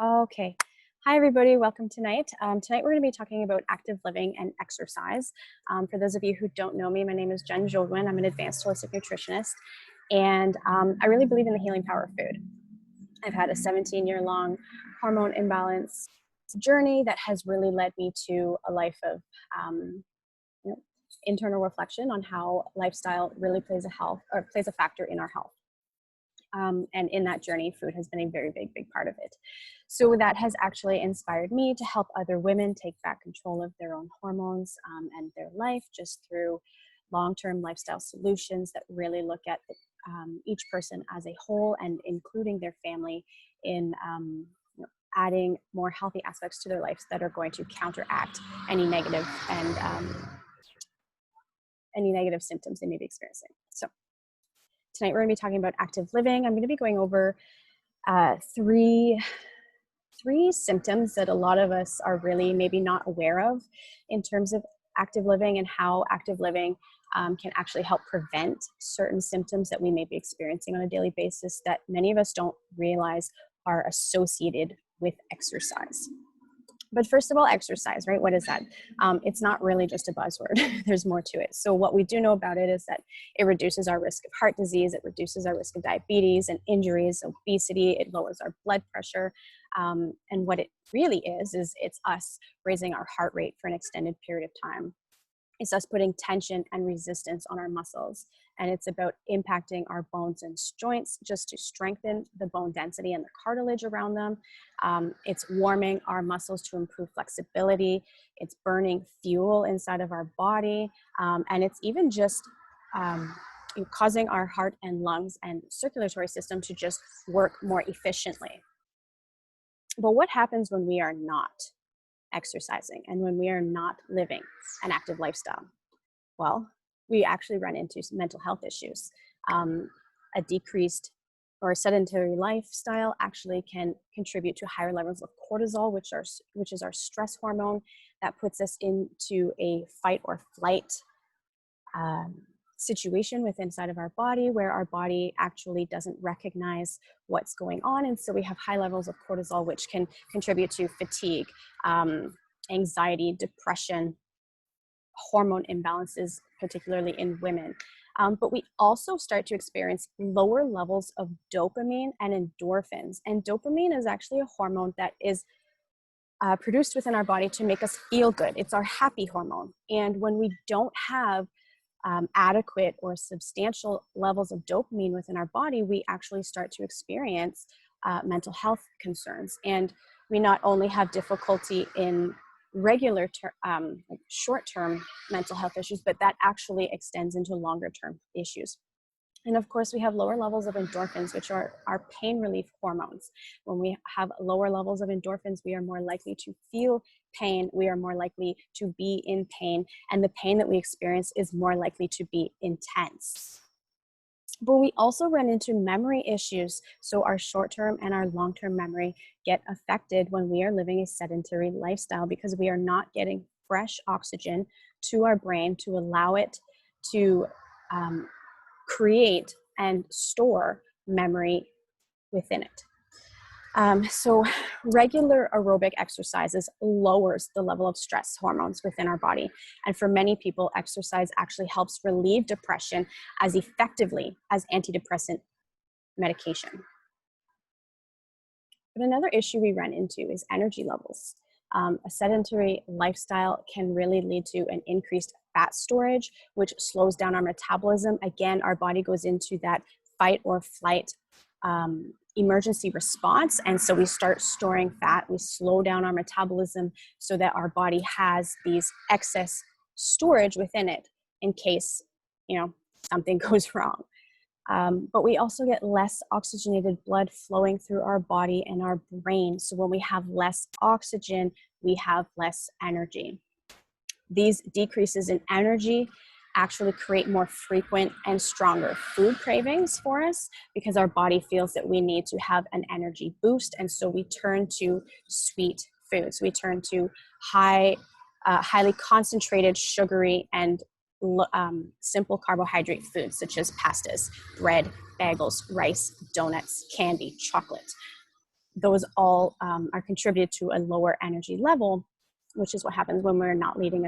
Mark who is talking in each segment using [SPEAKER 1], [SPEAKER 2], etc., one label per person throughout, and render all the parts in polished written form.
[SPEAKER 1] Okay. Hi, everybody. Welcome tonight. Tonight, we're going to be talking about active living and exercise. For those of you who don't know me, my name is Jen Jodwin. I'm an advanced holistic nutritionist, and I really believe in the healing power of food. I've had a 17-year-long hormone imbalance journey that has really led me to a life of internal reflection on how lifestyle really plays a factor in our health. And in that journey, food has been a very big part of it. So that has actually inspired me to help other women take back control of their own hormones and their life just through long-term lifestyle solutions that really look at each person as a whole and including their family in adding more healthy aspects to their lives that are going to counteract any negative symptoms they may be experiencing. So tonight, we're going to be talking about active living. I'm going to be going over three symptoms that a lot of us are really maybe not aware of in terms of active living and how active living can actually help prevent certain symptoms that we may be experiencing on a daily basis that many of us don't realize are associated with exercise. But first of all, exercise, right? What is that? It's not really just a buzzword. There's more to it. So what we do know about it is that it reduces our risk of heart disease. It reduces our risk of diabetes and injuries, obesity. It lowers our blood pressure. And what it really is it's us raising our heart rate for an extended period of time. It's us putting tension and resistance on our muscles. And it's about impacting our bones and joints just to strengthen the bone density and the cartilage around them. It's warming our muscles to improve flexibility. It's burning fuel inside of our body. And it's even just causing our heart and lungs and circulatory system to just work more efficiently. But what happens when we are not exercising and when we are not living an active lifestyle? Well, we actually run into some mental health issues. A decreased or sedentary lifestyle actually can contribute to higher levels of cortisol, which is our stress hormone that puts us into a fight or flight situation inside of our body where our body actually doesn't recognize what's going on. And so we have high levels of cortisol, which can contribute to fatigue, anxiety, depression, hormone imbalances, particularly in women. But we also start to experience lower levels of dopamine and endorphins. And dopamine is actually a hormone that is produced within our body to make us feel good. It's our happy hormone. And when we don't have adequate or substantial levels of dopamine within our body, we actually start to experience mental health concerns. And we not only have difficulty in regular short-term mental health issues, but that actually extends into longer-term issues. And of course, we have lower levels of endorphins, which are our pain relief hormones. When we have lower levels of endorphins, we are more likely to feel pain. We are more likely to be in pain. And the pain that we experience is more likely to be intense. But we also run into memory issues. So our short-term and our long-term memory get affected when we are living a sedentary lifestyle because we are not getting fresh oxygen to our brain to allow it to create and store memory within it. So regular aerobic exercises lowers the level of stress hormones within our body. And for many people, exercise actually helps relieve depression as effectively as antidepressant medication. But another issue we run into is energy levels. A sedentary lifestyle can really lead to an increased fat storage, which slows down our metabolism. Again, our body goes into that fight or flight emergency response. And so we start storing fat. We slow down our metabolism so that our body has these excess storage within it in case, something goes wrong. But we also get less oxygenated blood flowing through our body and our brain. So when we have less oxygen, we have less energy. These decreases in energy actually create more frequent and stronger food cravings for us because our body feels that we need to have an energy boost. And so we turn to sweet foods. We turn to highly concentrated, sugary, and simple carbohydrate foods such as pastas, bread, bagels, rice, donuts, candy, chocolate. those all are contributed to a lower energy level, which is what happens when we're not leading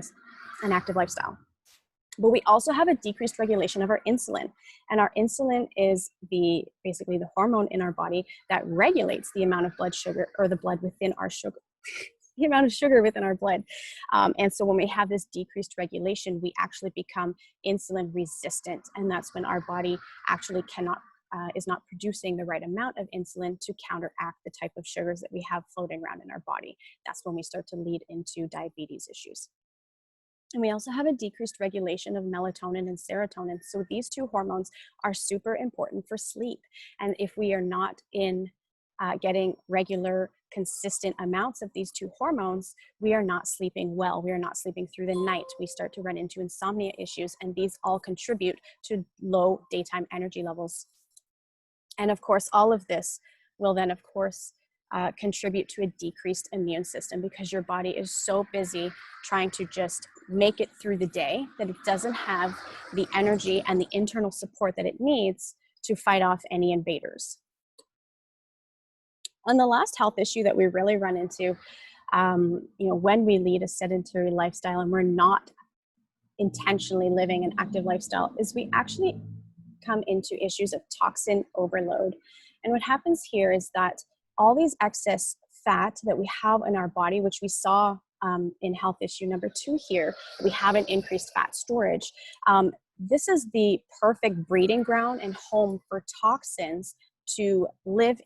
[SPEAKER 1] an active lifestyle. But we also have a decreased regulation of our insulin. And our insulin is basically the hormone in our body that regulates the amount of blood sugar, or the blood within our sugar, the amount of sugar within our blood. And so when we have this decreased regulation, we actually become insulin resistant. And that's when our body actually is not producing the right amount of insulin to counteract the type of sugars that we have floating around in our body. That's when we start to lead into diabetes issues. And we also have a decreased regulation of melatonin and serotonin. So these two hormones are super important for sleep. And if we are not getting regular, consistent amounts of these two hormones, we are not sleeping well. We are not sleeping through the night. We start to run into insomnia issues, and these all contribute to low daytime energy levels. And of course, all of this will then, of course, contribute to a decreased immune system, because your body is so busy trying to just make it through the day that it doesn't have the energy and the internal support that it needs to fight off any invaders. And the last health issue that we really run into, when we lead a sedentary lifestyle and we're not intentionally living an active lifestyle, is we actually come into issues of toxin overload. And what happens here is that all these excess fat that we have in our body, which we saw in health issue number 2 here, we have an increased fat storage. This is the perfect breeding ground and home for toxins to live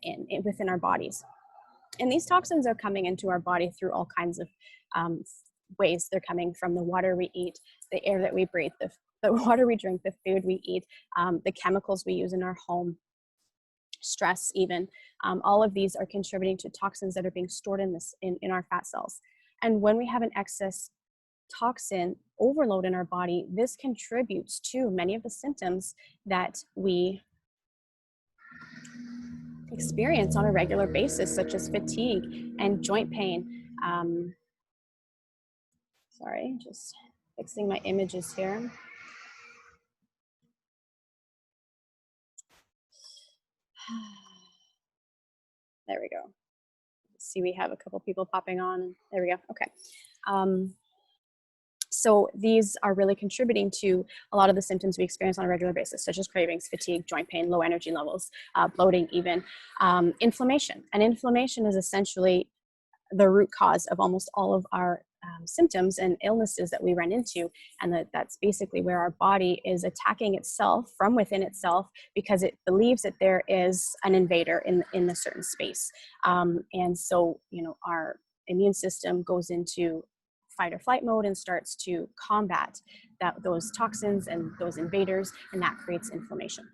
[SPEAKER 1] within our bodies. And these toxins are coming into our body through all kinds of ways. They're coming from the water we eat, the air that we breathe, the water we drink, the food we eat, the chemicals we use in our home, stress even. All of these are contributing to toxins that are being stored in our fat cells. And when we have an excess toxin overload in our body, this contributes to many of the symptoms that we experience on a regular basis, such as fatigue and joint pain. Sorry, just fixing my images here. There we go. See, we have a couple people popping on. There we go. Okay. So these are really contributing to a lot of the symptoms we experience on a regular basis, such as cravings, fatigue, joint pain, low energy levels, bloating even, inflammation. And inflammation is essentially the root cause of almost all of our symptoms and illnesses that we run into. And that's basically where our body is attacking itself from within itself, because it believes that there is an invader in a certain space. And so, our immune system goes into fight or flight mode and starts to combat those toxins and those invaders, and that creates inflammation.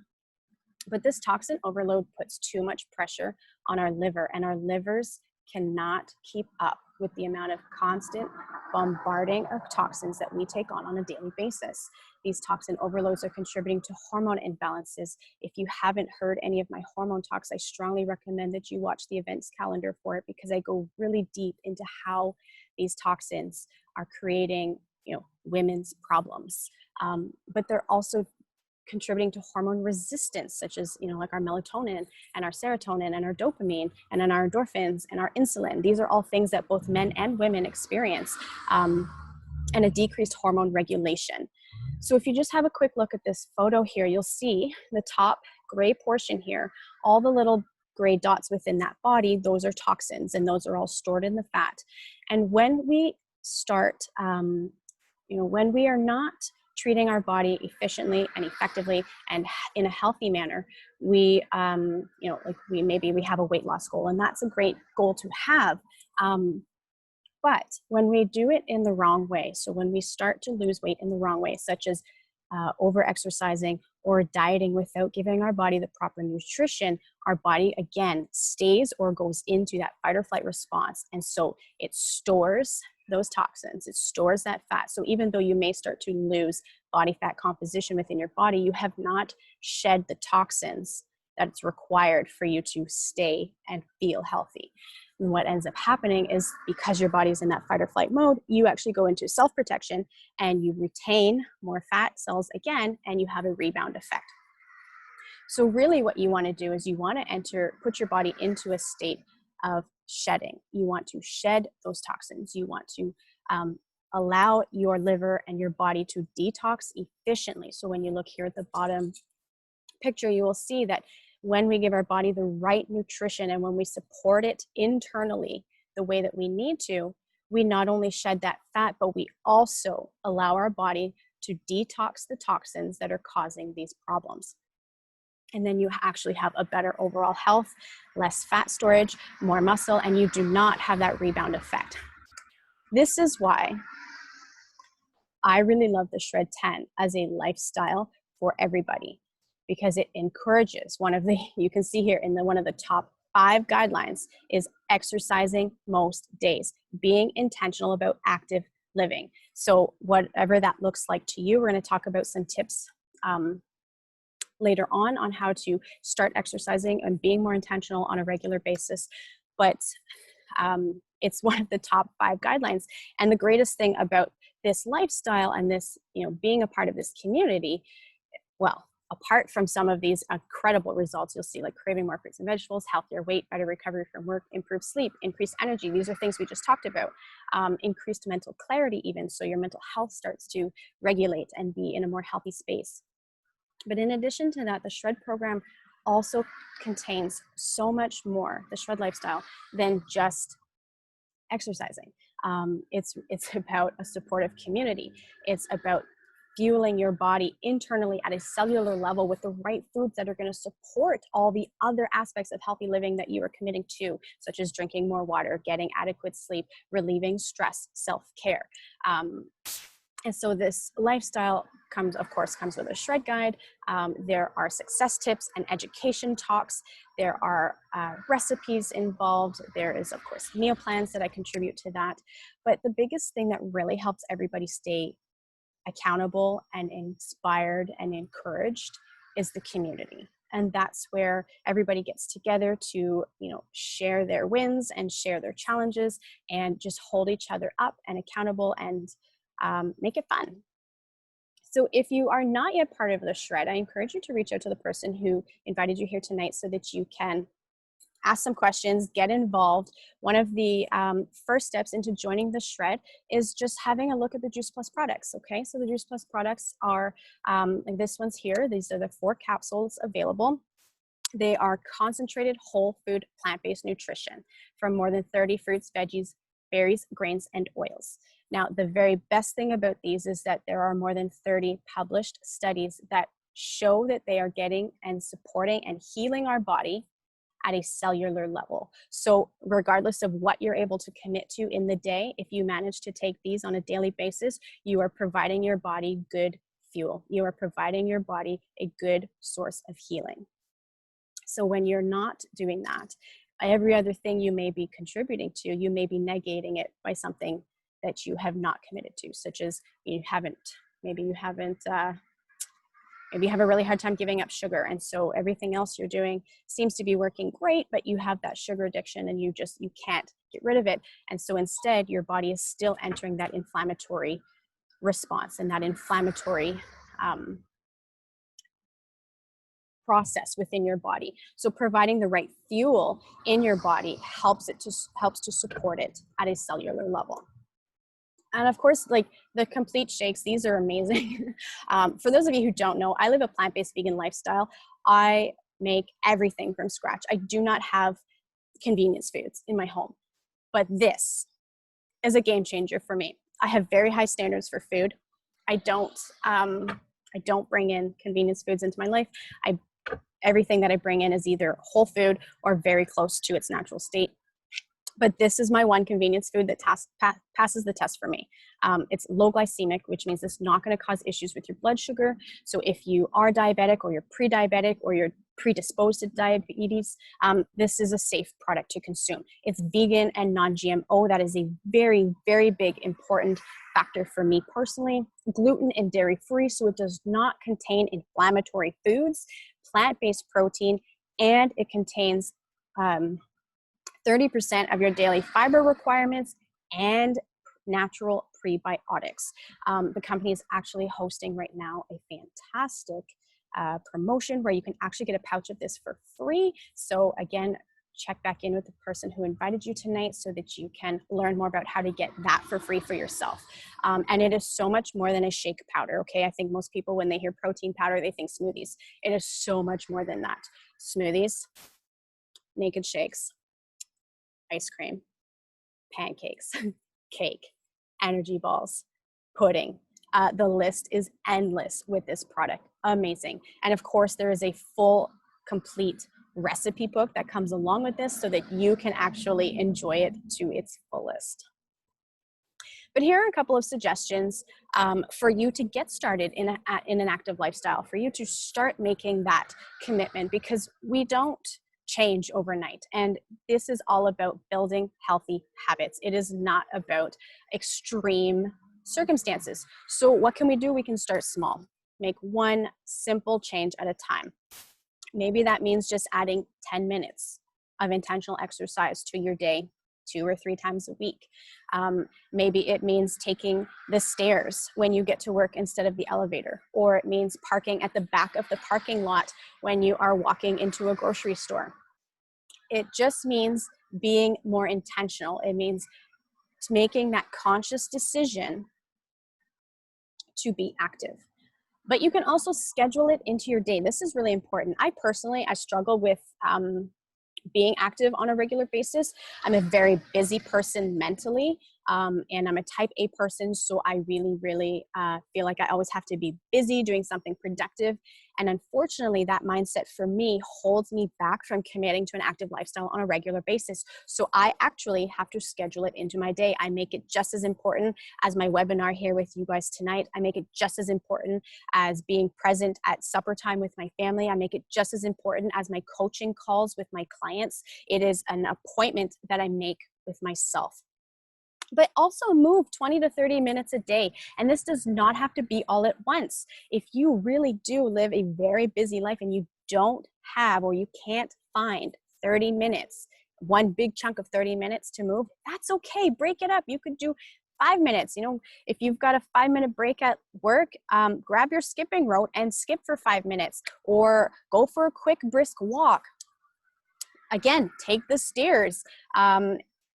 [SPEAKER 1] But this toxin overload puts too much pressure on our liver, and our livers cannot keep up with the amount of constant bombarding of toxins that we take on a daily basis. These toxin overloads are contributing to hormone imbalances. If you haven't heard any of my hormone talks, I strongly recommend that you watch the events calendar for it, because I go really deep into how these toxins are creating, women's problems. But they're also contributing to hormone resistance, such as, like our melatonin and our serotonin and our dopamine and then our endorphins and our insulin. These are all things that both men and women experience, and a decreased hormone regulation. So if you just have a quick look at this photo here, you'll see the top gray portion here, all the little gray dots within that body, those are toxins, and those are all stored in the fat. And when we start, when we are not treating our body efficiently and effectively and in a healthy manner, we have a weight loss goal, and that's a great goal to have. But when we do it in the wrong way, so when we start to lose weight in the wrong way, such as over-exercising or dieting without giving our body the proper nutrition, our body again stays or goes into that fight or flight response. And so it stores those toxins, it stores that fat. So even though you may start to lose body fat composition within your body, you have not shed the toxins that's required for you to stay and feel healthy. And what ends up happening is, because your body's in that fight or flight mode, you actually go into self-protection and you retain more fat cells again, and you have a rebound effect. So really what you want to do is you want to put your body into a state of shedding. You want to shed those toxins. You want to allow your liver and your body to detox efficiently. So when you look here at the bottom picture, you will see that when we give our body the right nutrition and when we support it internally the way that we need to, we not only shed that fat, but we also allow our body to detox the toxins that are causing these problems. And then you actually have a better overall health, less fat storage, more muscle, and you do not have that rebound effect. This is why I really love the Shred 10 as a lifestyle for everybody, because it encourages one of the, you can see here in one of the top 5 guidelines is exercising most days, being intentional about active living. So whatever that looks like to you, we're going to talk about some tips later on how to start exercising and being more intentional on a regular basis. But it's one of the top 5 guidelines. And the greatest thing about this lifestyle and this, being a part of this community, well, apart from some of these incredible results you'll see, like craving more fruits and vegetables, healthier weight, better recovery from work, improved sleep, increased energy. These are things we just talked about. Increased mental clarity even, so your mental health starts to regulate and be in a more healthy space. But in addition to that, the Shred program also contains so much more, the Shred lifestyle, than just exercising. It's about a supportive community. It's about fueling your body internally at a cellular level with the right foods that are going to support all the other aspects of healthy living that you are committing to, such as drinking more water, getting adequate sleep, relieving stress, self-care. And so this lifestyle comes with a Shred guide. There are success tips and education talks. There are recipes involved. There is, of course, meal plans that I contribute to that. But the biggest thing that really helps everybody stay accountable and inspired and encouraged is the community. And that's where everybody gets together to, share their wins and share their challenges and just hold each other up and accountable and make it fun. So if you are not yet part of the Shred, I encourage you to reach out to the person who invited you here tonight so that you can ask some questions, get involved. One of the first steps into joining the Shred is just having a look at the Juice Plus products, okay? So the Juice Plus products are, like this one's here. These are the 4 capsules available. They are concentrated whole food plant-based nutrition from more than 30 fruits, veggies, berries, grains, and oils. Now, the very best thing about these is that there are more than 30 published studies that show that they are getting and supporting and healing our body at a cellular level. So regardless of what you're able to commit to in the day, if you manage to take these on a daily basis, you are providing your body good fuel. You are providing your body a good source of healing. So when you're not doing that, every other thing you may be contributing to, you may be negating it by something that you have not committed to, such as maybe you have a really hard time giving up sugar. And so everything else you're doing seems to be working great, but you have that sugar addiction and you can't get rid of it. And so instead, your body is still entering that inflammatory response and that inflammatory process within your body. So providing the right fuel in your body helps to support it at a cellular level. And of course, like the complete shakes, these are amazing. For those of you who don't know, I live a plant-based vegan lifestyle. I make everything from scratch. I do not have convenience foods in my home, but this is a game changer for me. I have very high standards for food. I don't bring in convenience foods into my life. Everything that I bring in is either whole food or very close to its natural state. But this is my one convenience food that passes the test for me. It's low glycemic, which means it's not going to cause issues with your blood sugar. So if you are diabetic or you're pre-diabetic or you're predisposed to diabetes, this is a safe product to consume. It's vegan and non-GMO. That is a very, very big, important factor for me personally. Gluten and dairy-free, so it does not contain inflammatory foods, plant-based protein, and it contains 30% of your daily fiber requirements and natural prebiotics. The company is actually hosting right now a fantastic promotion where you can actually get a pouch of this for free. So again, check back in with the person who invited you tonight so that you can learn more about how to get that for free for yourself. And it is so much more than a shake powder, okay? I think most people, when they hear protein powder, they think smoothies. It is so much more than that. Smoothies, naked shakes, ice cream, pancakes, cake, energy balls, pudding. The list is endless with this product. Amazing. And of course, there is a full, complete recipe book that comes along with this so that you can actually enjoy it to its fullest. But here are a couple of suggestions for you to get started in an active lifestyle, for you to start making that commitment, because we don't change overnight. And this is all about building healthy habits. It is not about extreme circumstances. So what can we do? We can start small. Make one simple change at a time. Maybe that means just adding 10 minutes of intentional exercise to your day 2 or 3 times a week. Maybe it means taking the stairs when you get to work instead of the elevator, or it means parking at the back of the parking lot when you are walking into a grocery store. It just means being more intentional. It means making that conscious decision to be active. But you can also schedule it into your day. This is really important. I struggle with being active on a regular basis. I'm a very busy person mentally, and I'm a type A person, so I really feel like I always have to be busy doing something productive. And unfortunately, that mindset for me holds me back from committing to an active lifestyle on a regular basis. So I actually have to schedule it into my day. I make it just as important as my webinar here with you guys tonight. I make it just as important as being present at supper time with my family. I make it just as important as my coaching calls with my clients. It is an appointment that I make with myself. But also move 20 to 30 minutes a day. And this does not have to be all at once. If you really do live a very busy life and you don't have, or you can't find 30 minutes, one big chunk of 30 minutes to move, that's okay. Break it up. You could do 5 minutes. If you've got a 5-minute break at work, grab your skipping rope and skip for 5 minutes, or go for a quick brisk walk. Again, take the stairs.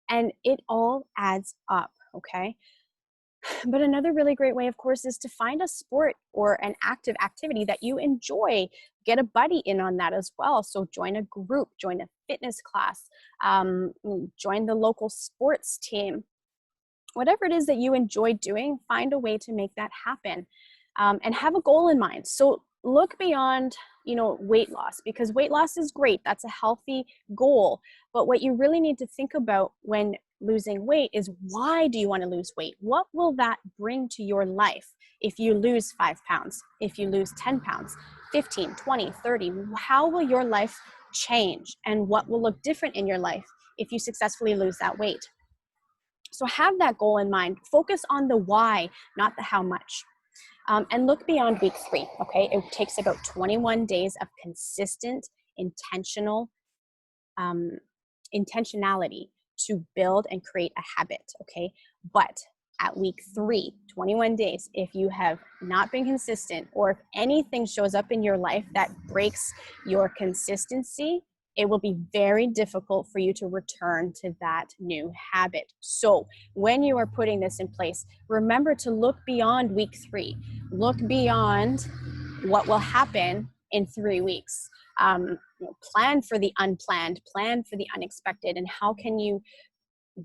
[SPEAKER 1] And it all adds up, okay? But another really great way, of course, is to find a sport or an active activity that you enjoy. Get a buddy in on that as well. So join a group, join a fitness class, join the local sports team. Whatever it is that you enjoy doing, find a way to make that happen, and have a goal in mind. So look beyond, weight loss, because weight loss is great. That's a healthy goal. But what you really need to think about when losing weight is, why do you want to lose weight? What will that bring to your life if you lose 5 pounds, if you lose 10 pounds, 15, 20, 30? How will your life change, and what will look different in your life if you successfully lose that weight? So have that goal in mind. Focus on the why, not the how much. And look beyond week 3, okay? It takes about 21 days of consistent, intentionality to build and create a habit, okay? But at week 3, 21 days, if you have not been consistent, or if anything shows up in your life that breaks your consistency, it will be very difficult for you to return to that new habit. So when you are putting this in place, remember to look beyond week 3. Look beyond what will happen in 3 weeks. Plan for the unplanned, plan for the unexpected, and how can you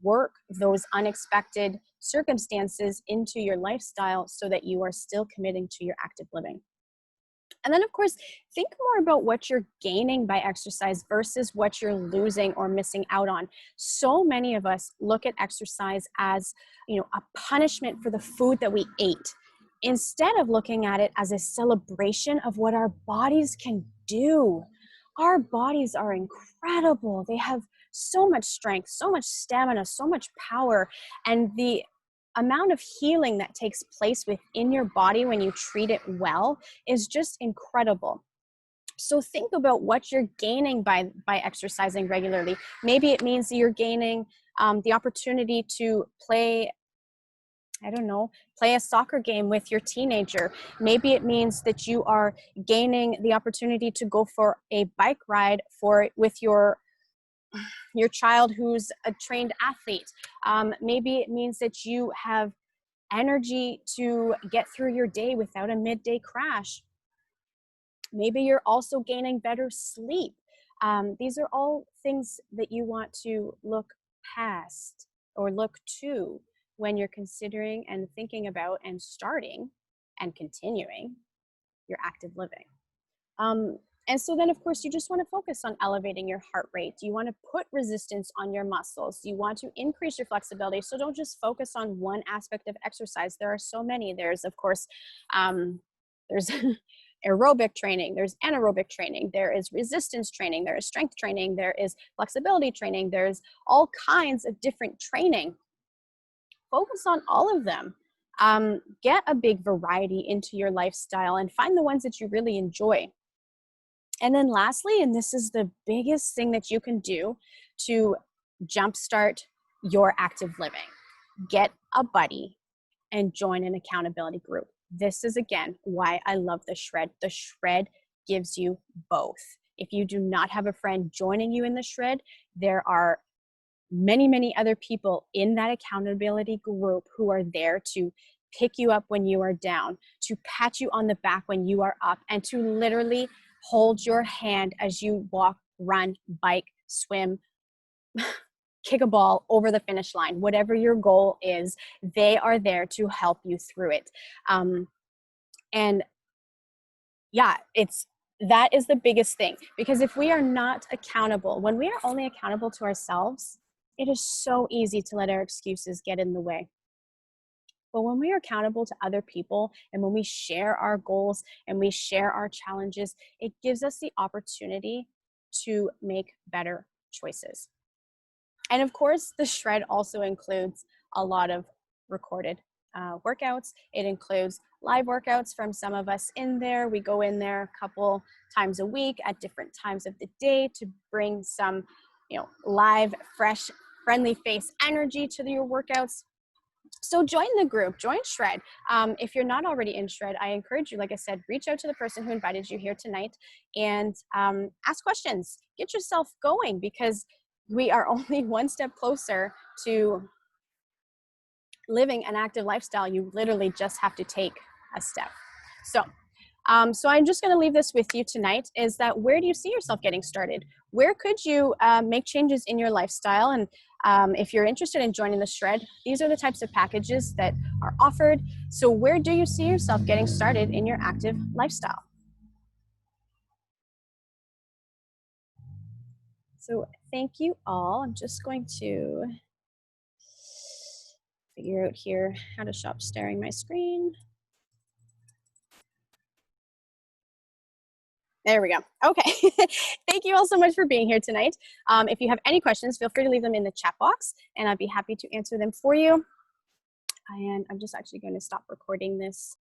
[SPEAKER 1] work those unexpected circumstances into your lifestyle so that you are still committing to your active living. And then, of course, think more about what you're gaining by exercise versus what you're losing or missing out on. So many of us look at exercise as, a punishment for the food that we ate, instead of looking at it as a celebration of what our bodies can do. Our bodies are incredible. They have so much strength, so much stamina, so much power, and the amount of healing that takes place within your body when you treat it well is just incredible. So think about what you're gaining by exercising regularly. Maybe it means that you're gaining the opportunity to play a soccer game with your teenager. Maybe it means that you are gaining the opportunity to go for a bike ride with your your child who's a trained athlete. Maybe it means that you have energy to get through your day without a midday crash. Maybe you're also gaining better sleep. These are all things that you want to look past or look to when you're considering and thinking about and starting and continuing your active living. And so then, of course, you just want to focus on elevating your heart rate. You want to put resistance on your muscles. You want to increase your flexibility. So don't just focus on one aspect of exercise. There are so many. There's, of course, there's aerobic training, there's anaerobic training, there is resistance training, there is strength training, there is flexibility training, there's all kinds of different training. Focus on all of them. Get a big variety into your lifestyle and find the ones that you really enjoy. And then lastly, and this is the biggest thing that you can do to jumpstart your active living, get a buddy and join an accountability group. This is, again, why I love the shred. The shred gives you both. If you do not have a friend joining you in the shred, there are many, many other people in that accountability group who are there to pick you up when you are down, to pat you on the back when you are up, and to literally hold your hand as you walk, run, bike, swim, kick a ball over the finish line. Whatever your goal is, they are there to help you through it. And yeah, that is the biggest thing, because if we are not accountable, when we are only accountable to ourselves, it is so easy to let our excuses get in the way. But when we are accountable to other people and when we share our goals and we share our challenges, it gives us the opportunity to make better choices. And of course, the shred also includes a lot of recorded workouts. It includes live workouts from some of us in there. We go in there a couple times a week at different times of the day to bring some, live, fresh, friendly face energy to your workouts. So join the group, join Shred. If you're not already in Shred, I encourage you, like I said, reach out to the person who invited you here tonight and ask questions. Get yourself going, because we are only one step closer to living an active lifestyle. You literally just have to take a step. So I'm just going to leave this with you tonight, is that where do you see yourself getting started? Where could you make changes in your lifestyle? And if you're interested in joining the Shred, these are the types of packages that are offered. So where do you see yourself getting started in your active lifestyle? So thank you all. I'm just going to figure out here how to stop staring my screen. There we go. Okay. Thank you all so much for being here tonight. If you have any questions, feel free to leave them in the chat box and I'd be happy to answer them for you. And I'm just actually going to stop recording this